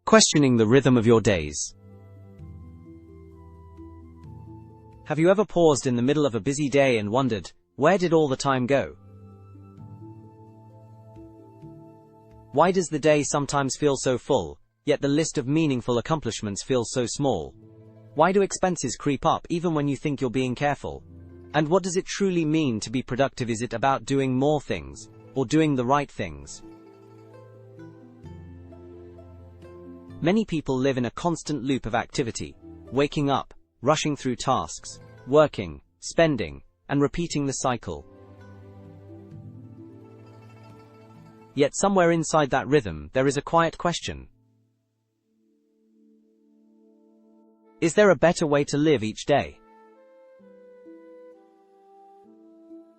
Questioning the rhythm of your days. Have you ever paused in the middle of a busy day and wondered, where did all the time go? Why does the day sometimes feel so full, yet the list of meaningful accomplishments feels so small? Why do expenses creep up even when you think you're being careful? And what does it truly mean to be productive? Is it about doing more things, or doing the right things? Many people live in a constant loop of activity, waking up, rushing through tasks, working, spending, and repeating the cycle. Yet somewhere inside that rhythm, there is a quiet question. Is there a better way to live each day?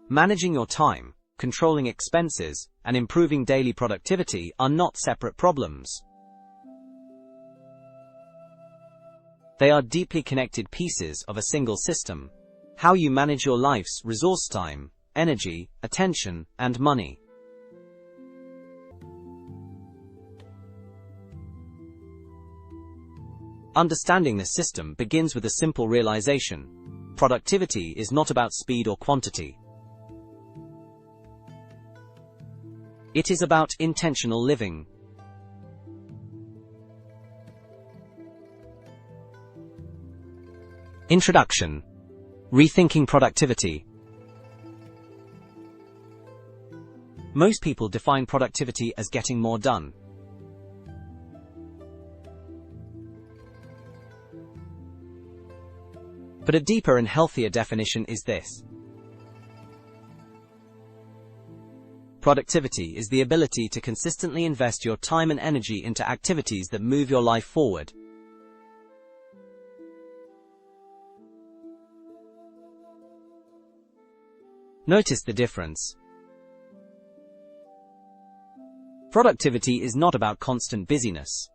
Managing your time, controlling expenses, and improving daily productivity are not separate problems. They are deeply connected pieces of a single system. How you manage your life's resource, time, energy, attention, and money. Understanding this system begins with a simple realization. Productivity is not about speed or quantity. It is about intentional living. Introduction. Rethinking productivity. Most people define productivity as getting more done. But a deeper and healthier definition is this. Productivity is the ability to consistently invest your time and energy into activities that move your life forward. Notice the difference. Productivity is not about constant busyness.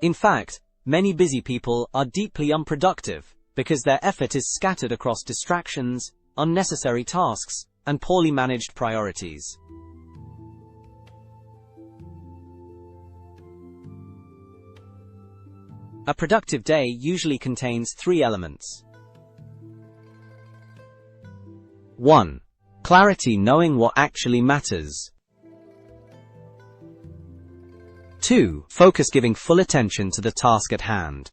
In fact, many busy people are deeply unproductive because their effort is scattered across distractions, unnecessary tasks, and poorly managed priorities. A productive day usually contains three elements. 1. Clarity, knowing what actually matters. 2. Focus, giving full attention to the task at hand.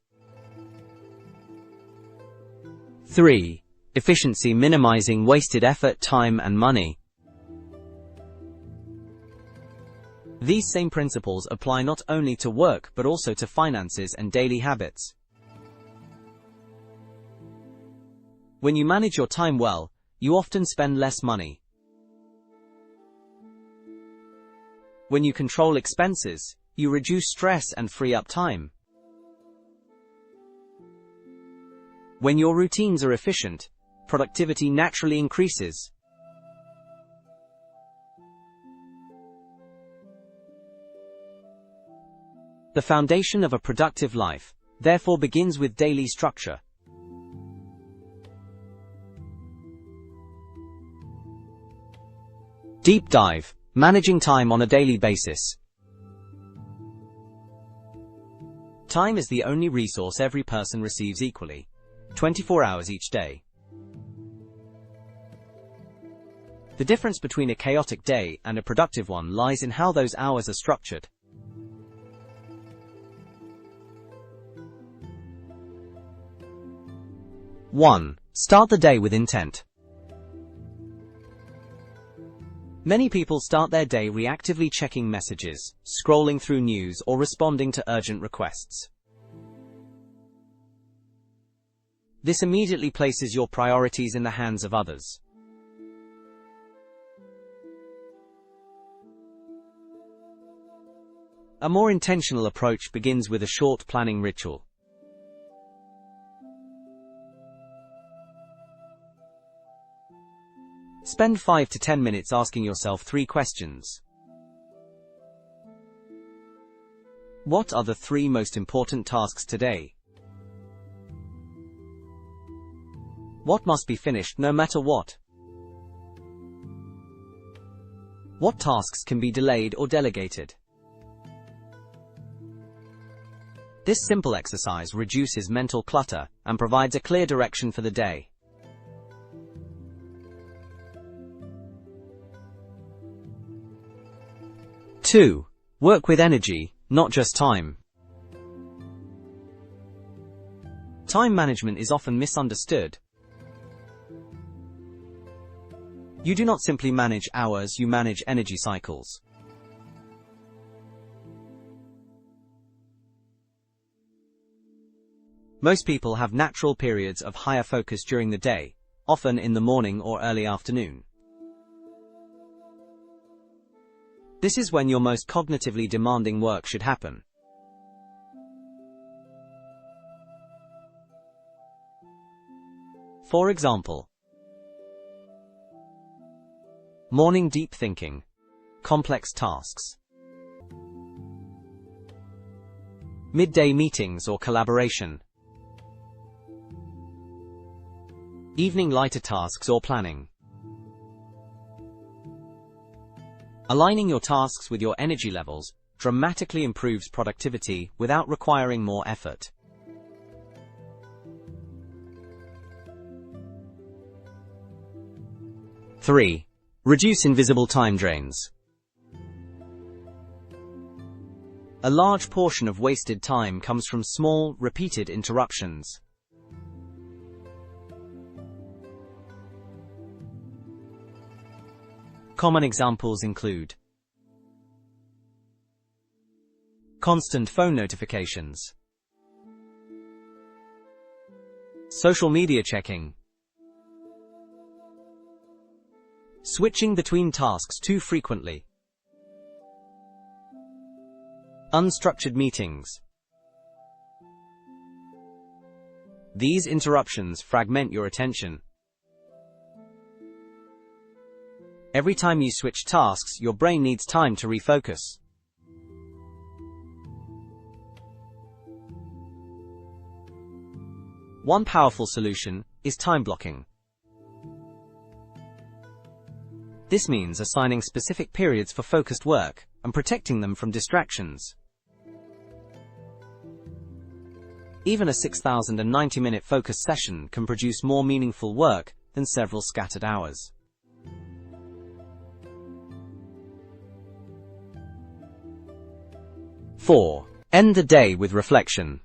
3. Efficiency, minimizing wasted effort, time, and money. These same principles apply not only to work but also to finances and daily habits. When you manage your time well, you often spend less money. When you control expenses, you reduce stress and free up time. When your routines are efficient, productivity naturally increases. The foundation of a productive life, therefore, begins with daily structure. Deep dive, managing time on a daily basis. Time is the only resource every person receives equally, 24 hours each day. The difference between a chaotic day and a productive one lies in how those hours are structured. One. Start the day with intent. Many people start their day reactively checking messages, scrolling through news, or responding to urgent requests. This immediately places your priorities in the hands of others. A more intentional approach begins with a short planning ritual. Spend 5 to 10 minutes asking yourself 3 questions. What are the 3 most important tasks today? What must be finished no matter what? What tasks can be delayed or delegated? This simple exercise reduces mental clutter and provides a clear direction for the day. Two, work with energy, not just time. Time management is often misunderstood. You do not simply manage hours, you manage energy cycles. Most people have natural periods of higher focus during the day, often in the morning or early afternoon. This is when your most cognitively demanding work should happen. For example, morning deep thinking, complex tasks. Midday meetings or collaboration. Evening lighter tasks or planning. Aligning your tasks with your energy levels dramatically improves productivity without requiring more effort. Three, reduce invisible time drains. A large portion of wasted time comes from small, repeated interruptions. Common examples include constant phone notifications, social media checking, switching between tasks too frequently, unstructured meetings. These interruptions fragment your attention. Every time you switch tasks, your brain needs time to refocus. One powerful solution is time blocking. This means assigning specific periods for focused work and protecting them from distractions. Even a 6,090-minute focused session can produce more meaningful work than several scattered hours. 4. End the day with reflection.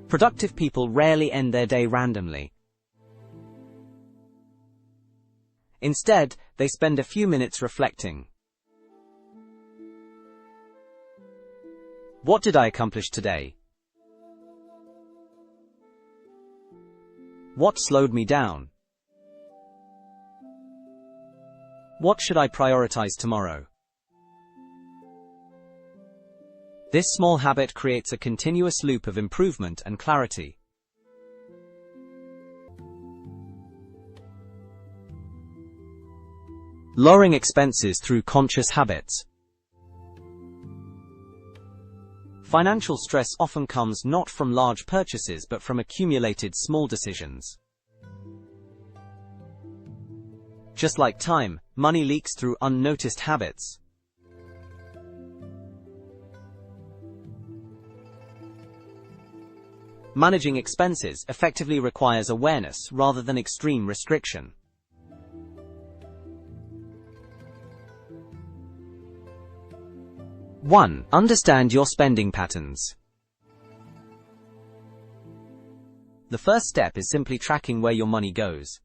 Productive people rarely end their day randomly. Instead, they spend a few minutes reflecting. What did I accomplish today? What slowed me down? What should I prioritize tomorrow? This small habit creates a continuous loop of improvement and clarity. Lowering expenses through conscious habits. Financial stress often comes not from large purchases but from accumulated small decisions. Just like time, money leaks through unnoticed habits. Managing expenses effectively requires awareness rather than extreme restriction. One, understand your spending patterns. The first step is simply tracking where your money goes.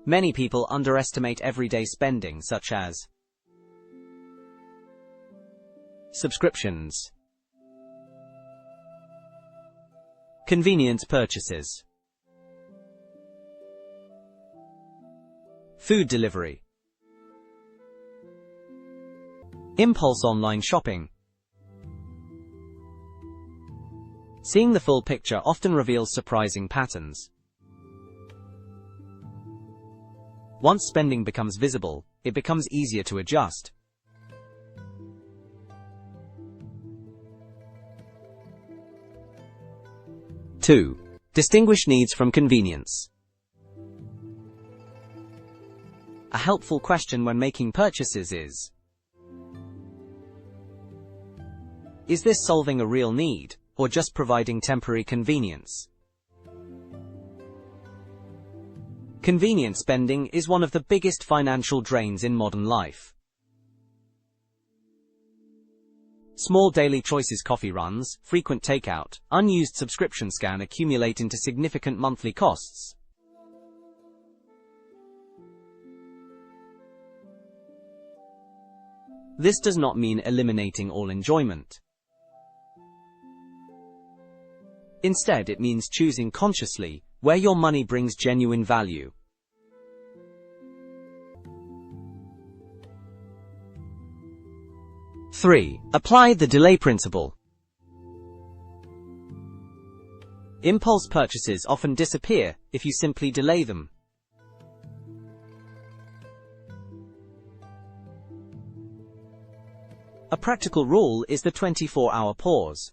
Many people underestimate everyday spending such as subscriptions, convenience purchases, food delivery, impulse online shopping. Seeing the full picture often reveals surprising patterns. Once spending becomes visible, it becomes easier to adjust. 2. Distinguish needs from convenience. A helpful question when making purchases is this solving a real need, or just providing temporary convenience? Convenience spending is one of the biggest financial drains in modern life. Small daily choices, coffee runs, frequent takeout, unused subscriptions can accumulate into significant monthly costs. This does not mean eliminating all enjoyment. Instead, it means choosing consciously where your money brings genuine value. Three, apply the delay principle. Impulse purchases often disappear if you simply delay them. A practical rule is the 24-hour pause.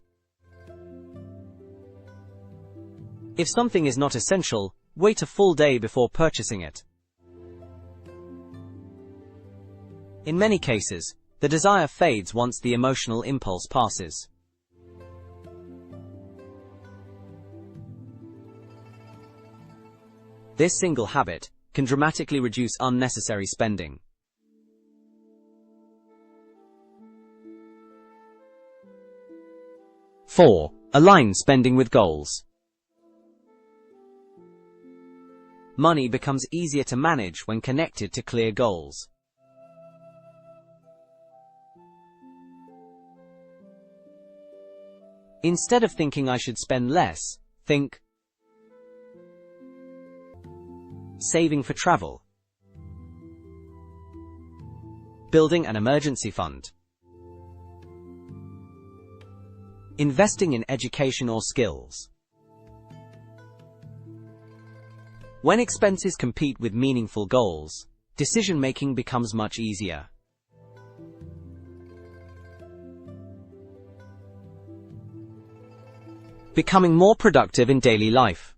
If something is not essential, wait a full day before purchasing it. In many cases, the desire fades once the emotional impulse passes. This single habit can dramatically reduce unnecessary spending. 4. Align spending with goals. Money becomes easier to manage when connected to clear goals. Instead of thinking I should spend less, think saving for travel, building an emergency fund, investing in education or skills. When expenses compete with meaningful goals, decision-making becomes much easier. Becoming more productive in daily life.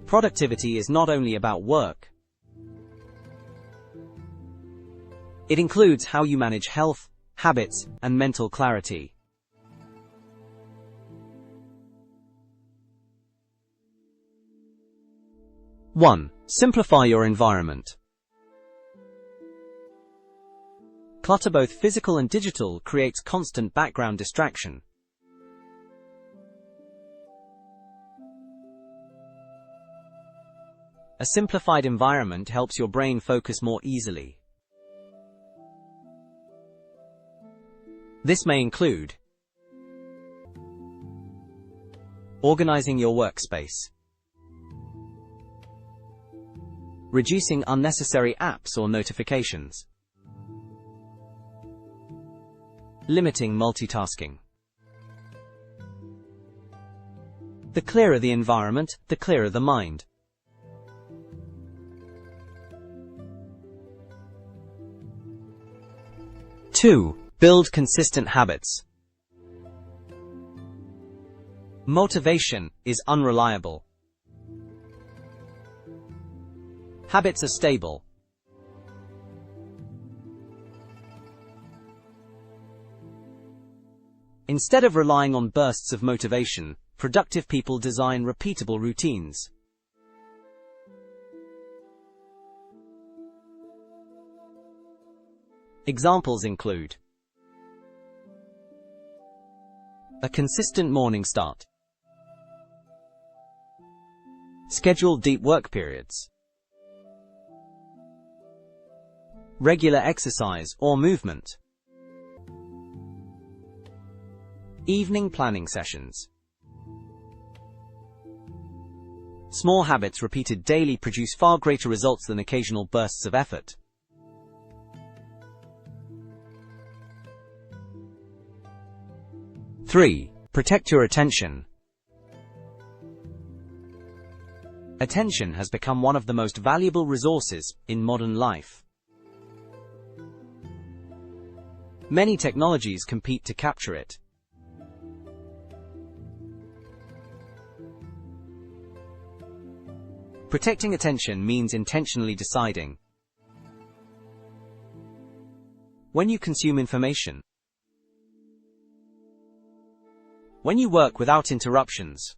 Productivity is not only about work. It includes how you manage health, habits, and mental clarity. One, simplify your environment. Clutter, both physical and digital, creates constant background distraction. A simplified environment helps your brain focus more easily. This may include organizing your workspace, reducing unnecessary apps or notifications, limiting multitasking. The clearer the environment, the clearer the mind. Two, build consistent habits. Motivation is unreliable. Habits are stable. Instead of relying on bursts of motivation, productive people design repeatable routines. Examples include a consistent morning start, scheduled deep work periods, regular exercise or movement, evening planning sessions. Small habits repeated daily produce far greater results than occasional bursts of effort. Three, protect your attention. Attention has become one of the most valuable resources in modern life. Many technologies compete to capture it. Protecting attention means intentionally deciding when you consume information, when you work without interruptions,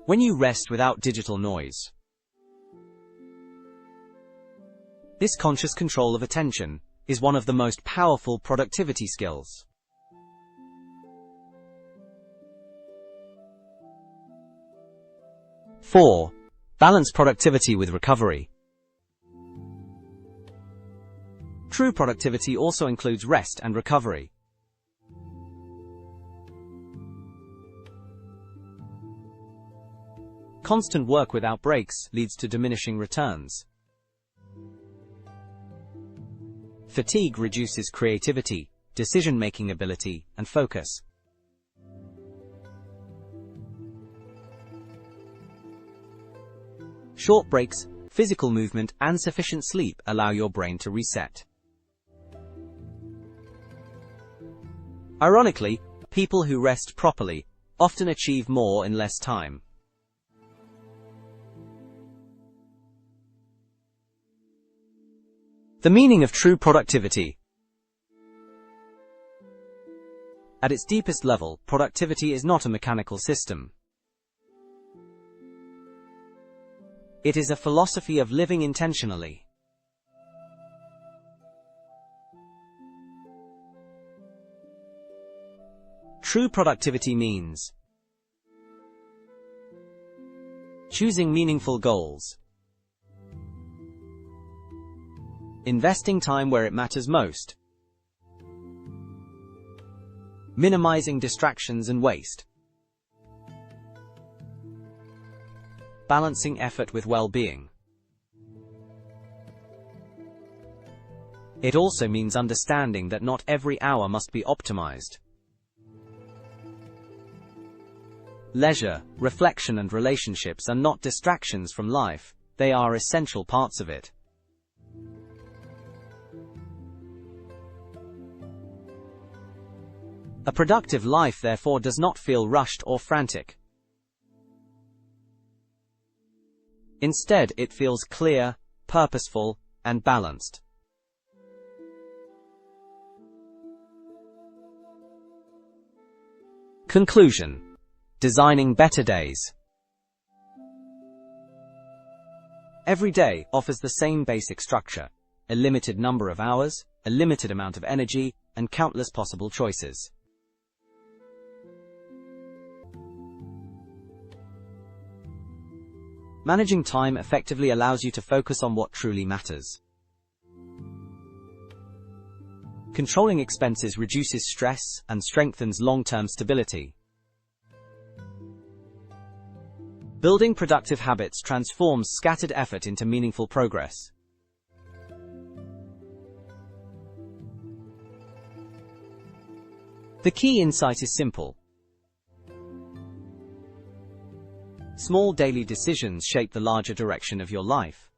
when you rest without digital noise. This conscious control of attention is one of the most powerful productivity skills. Four, balance productivity with recovery. True productivity also includes rest and recovery. Constant work without breaks leads to diminishing returns. Fatigue reduces creativity, decision-making ability, and focus. Short breaks, physical movement, and sufficient sleep allow your brain to reset. Ironically, people who rest properly often achieve more in less time. The meaning of true productivity. At its deepest level, productivity is not a mechanical system. It is a philosophy of living intentionally. True productivity means choosing meaningful goals, investing time where it matters most, minimizing distractions and waste, balancing effort with well-being. It also means understanding that not every hour must be optimized. Leisure, reflection, and relationships are not distractions from life, they are essential parts of it. A productive life, therefore, does not feel rushed or frantic. Instead, it feels clear, purposeful, and balanced. Conclusion. Designing better days. Every day offers the same basic structure: a limited number of hours, a limited amount of energy, and countless possible choices. Managing time effectively allows you to focus on what truly matters. Controlling expenses reduces stress and strengthens long-term stability. Building productive habits transforms scattered effort into meaningful progress. The key insight is simple. Small daily decisions shape the larger direction of your life.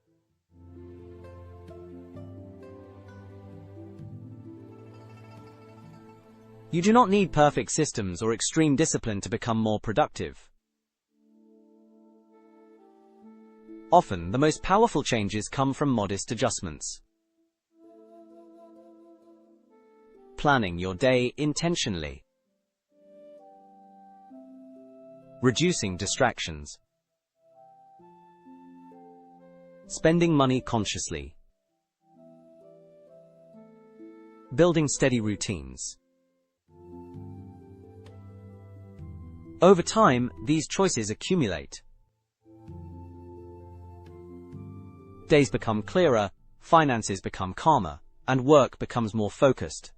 You do not need perfect systems or extreme discipline to become more productive. Often, the most powerful changes come from modest adjustments. Planning your day intentionally. Reducing distractions. Spending money consciously. Building steady routines. Over time, these choices accumulate. Days become clearer, finances become calmer, and work becomes more focused.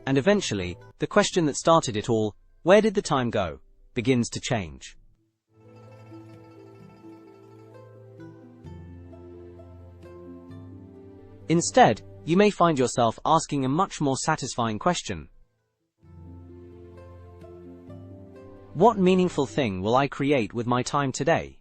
And eventually, the question that started it all, where did the time go, begins to change. Instead, you may find yourself asking a much more satisfying question. What meaningful thing will I create with my time today?